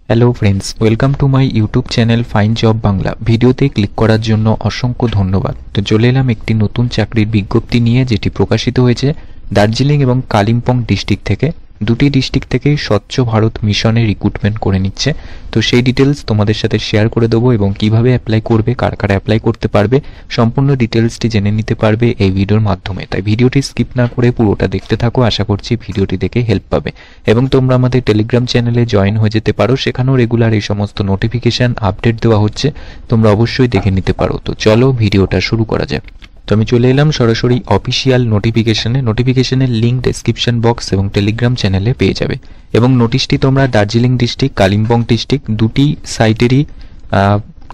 Hello friends, welcome to my YouTube channel fine job Bangla. ভিডিওতে click করার জন্য অসংখ্য ধন্যবাদ। তো চলে এলাম একটি নতুন চাকরির বিজ্ঞপ্তি নিয়ে, যেটি প্রকাশিত হয়েছে দার্জিলিং এবং কালিম্পং ডিস্ট্রিক্ট থেকে। দুটি ডিস্ট্রিক্ট থেকেই স্বচ্ছ ভারত মিশনে রিক্রুটমেন্ট করে নিচ্ছে। তো সেই ডিটেলস তোমাদের সাথে শেয়ার করে দেবো এবং কিভাবে অ্যাপ্লাই করবে, কার কারা অ্যাপ্লাই করতে পারবে, সম্পূর্ণ ডিটেলসটি জেনে নিতে পারবে এই ভিডিওর মাধ্যমে। তাই ভিডিওটি স্কিপ না করে পুরোটা দেখতে থাকো। আশা করছি ভিডিওটি দেখে হেল্প পাবে এবং তোমরা আমাদের টেলিগ্রাম চ্যানেলে জয়েন হয়ে যেতে পারো। সেখানেও রেগুলার এই সমস্ত নোটিফিকেশন আপডেট দেওয়া হচ্ছে, তোমরা অবশ্যই দেখে নিতে পারো। তো চলো ভিডিওটা শুরু করা যাক। তো আমি চলে এলাম সরাসরি অফিসিয়াল নোটিফিকেশনের লিঙ্ক ডেসক্রিপশন বক্স এবং টেলিগ্রাম চ্যানেলে পেয়ে যাবে। এবং নোটিশটি তোমরা দার্জিলিং ডিস্ট্রিক্ট, কালিম্পং ডিস্ট্রিক্ট দুটি সাইটেরই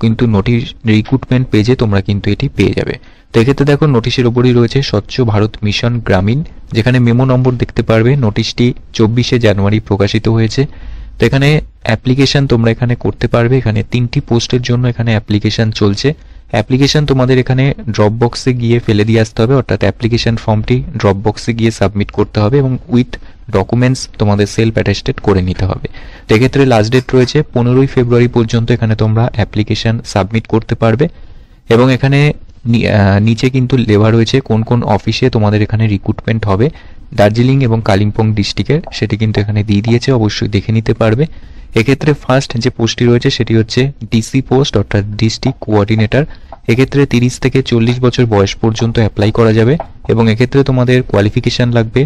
কিন্তু নোটিশ রিক্রুটমেন্ট পেজে তোমরা কিন্তু এটি পেয়ে যাবে। তো এক্ষেত্রে দেখো নোটিশের ওপরই রয়েছে স্বচ্ছ ভারত মিশন গ্রামীণ, যেখানে মেমো নম্বর দেখতে পারবে। নোটিশটি 24শে জানুয়ারি প্রকাশিত হয়েছে। তো এখানে অ্যাপ্লিকেশন তোমরা এখানে করতে পারবে। এখানে 3টি পোস্টের জন্য এখানে অ্যাপ্লিকেশন চলছে। অ্যাপ্লিকেশন তোমাদের এখানে ড্রপ বক্সে গিয়ে ফেলে দিয়ে আসতে হবে, অর্থাৎ অ্যাপ্লিকেশন ফর্মটি ড্রপ বক্সে গিয়ে সাবমিট করতে হবে এবং উইথ ডকুমেন্টস তোমাদের সেলফ অ্যাটেস্টেড করে নিতে হবে। তো এক্ষেত্রে লাস্ট ডেট রয়েছে 15ই ফেব্রুয়ারি পর্যন্ত এখানে তোমরা অ্যাপ্লিকেশন সাবমিট করতে পারবে। এবং এখানে নিচে কিন্তু লেখা রয়েছে কোন কোন অফিসে তোমাদের এখানে রিক্রুটমেন্ট হবে দার্জিলিং এবং কালিম্পং ডিস্ট্রিক্টের, সেটি কিন্তু এখানে দিয়ে দিয়েছে, অবশ্যই দেখে নিতে পারবে। এক্ষেত্রে ফার্স্ট যে পোস্টটি রয়েছে সেটি হচ্ছে ডিসি পোস্ট, অর্থাৎ ডিস্ট্রিক্ট কোঅর্ডিনেটর। এক্ষেত্রে 30 থেকে 40 বছর বয়স পর্যন্ত অ্যাপ্লাই করা যাবে এবং এক্ষেত্রে তোমাদের কোয়ালিফিকেশান লাগবে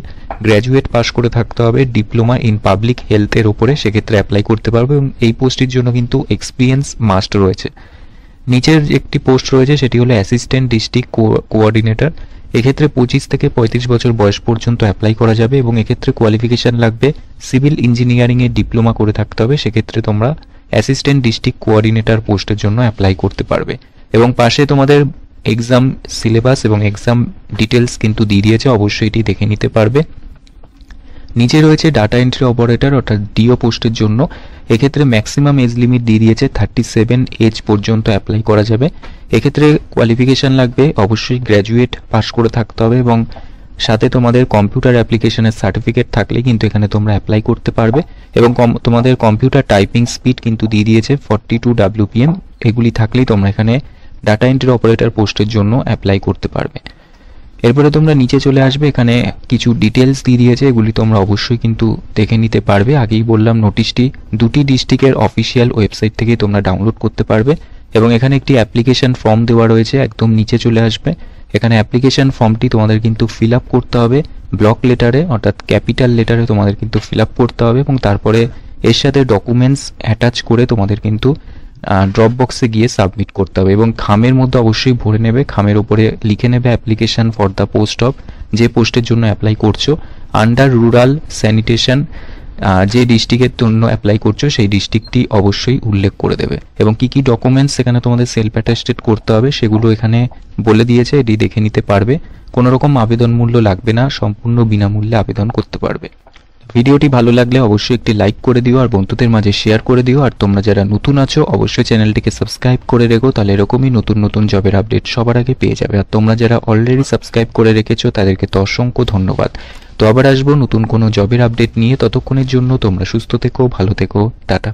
গ্র্যাজুয়েট পাস করে থাকতে হবে, ডিপ্লোমা ইন পাবলিক হেলথের ওপরে, সেক্ষেত্রে অ্যাপ্লাই করতে পারবে এবং এই পোস্টটির জন্য কিন্তু এক্সপিরিয়েন্স মাস্ট রয়েছে। নিচের একটি পোস্ট রয়েছে সেটি হলো অ্যাসিস্ট্যান্ট ডিস্ট্রিক্ট কোঅর্ডিনেটর। এক্ষেত্রে 25 থেকে 35 বছর বয়স পর্যন্ত অ্যাপ্লাই করা যাবে এবং এক্ষেত্রে কোয়ালিফিকেশান লাগবে সিভিল ইঞ্জিনিয়ারিংয়ে ডিপ্লোমা করে থাকতে হবে। সেক্ষেত্রে তোমরা অ্যাসিস্ট্যান্ট ডিস্ট্রিক্ট কোঅর্ডিনেটর পোস্টের জন্য অ্যাপ্লাই করতে পারবে। এবং পাশে তোমাদের এক্সাম সিলেবাস এবং এক্সাম ডিটেলস কিন্তু দিয়ে দিয়েছে, অবশ্যই এটি দেখে নিতে পারবে। নিচে রয়েছে ডাটা এন্ট্রি অপারেটর, অর্থাৎ ডিও পোস্টের জন্য। এক্ষেত্রে ম্যাক্সিমাম এজ লিমিট দিয়ে দিয়েছে 37 এজ পর্যন্ত অ্যাপ্লাই করা যাবে। এক্ষেত্রে কোয়ালিফিকেশান লাগবে অবশ্যই গ্র্যাজুয়েট পাস করে থাকতে হবে এবং সাথে তোমাদের কম্পিউটার অ্যাপ্লিকেশনের সার্টিফিকেট থাকলে কিন্তু এখানে তোমরা অ্যাপ্লাই করতে পারবে। এবং তোমাদের কম্পিউটার টাইপিং স্পিড কিন্তু দিয়ে দিয়েছে 42 WPM। এগুলি থাকলেই তোমরা এখানে ডাটা এন্ট্রি অপারেটর পোস্টের জন্য অ্যাপ্লাই করতে পারবে। এরপরে তোমরা নিচে চলে আসবে, এখানে কিছু ডিটেলস দিয়ে দিয়েছে, এগুলি তোমরা অবশ্যই কিন্তু দেখে নিতে পারবে। আগেই বললাম নোটিশটি দুটি ডিস্ট্রিক্টের অফিসিয়াল ওয়েবসাইট থেকে তোমরা ডাউনলোড করতে পারবে। এবং এখানে একটি অ্যাপ্লিকেশন ফর্ম দেওয়া রয়েছে, একদম নিচে চলে আসবে। এখানে অ্যাপ্লিকেশন ফর্মটি তোমাদের কিন্তু ফিল আপ করতে হবে ব্লক লেটারে, অর্থাৎ ক্যাপিটাল লেটারে তোমাদের কিন্তু ফিল আপ করতে হবে এবং তারপরে এর সাথে ডকুমেন্টস অ্যাটাচ করে তোমাদের কিন্তু ড্রপ বক্সে গিয়ে সাবমিট করতে হবে এবং খামের মধ্যে অবশ্যই ভরে নেবে। খামের উপরে লিখে নেবে application for the post of, যে পোস্টের জন্য অ্যাপ্লাই করছো, আন্ডার রুরাল স্যানিটেশন, যে ডিস্ট্রিক্টের জন্য অ্যাপ্লাই করছো সেই ডিস্ট্রিক্টটি অবশ্যই উল্লেখ করে দেবে। এবং কি কি ডকুমেন্টস এখানে তোমাদের সেলফ অ্যাটেস্টেড করতে হবে সেগুলো এখানে বলে দিয়েছে, এটি দেখে নিতে পারবে। কোনো রকম আবেদন মূল্য লাগবে না, সম্পূর্ণ বিনামূল্যে আবেদন করতে পারবে। ভিডিওটি ভালো লাগলে অবশ্যই একটি লাইক করে দিও আর বন্ধুদের মাঝে শেয়ার করে দিও। আর তোমরা যারা নতুন আছো অবশ্যই চ্যানেলটিকে সাবস্ক্রাইব করে রেখো, তাহলে এরকমই নতুন নতুন জবের আপডেট সবার আগে পেয়ে যাবে। আর তোমরা যারা অলরেডি সাবস্ক্রাইব করে রেখেছো তাদেরকে তো অসংখ্য ধন্যবাদ। তো আবার আসবো নতুন কোনো জবের আপডেট নিয়ে, ততক্ষণের জন্য তোমরা সুস্থ থেকো, ভালো থেকো, টাটা।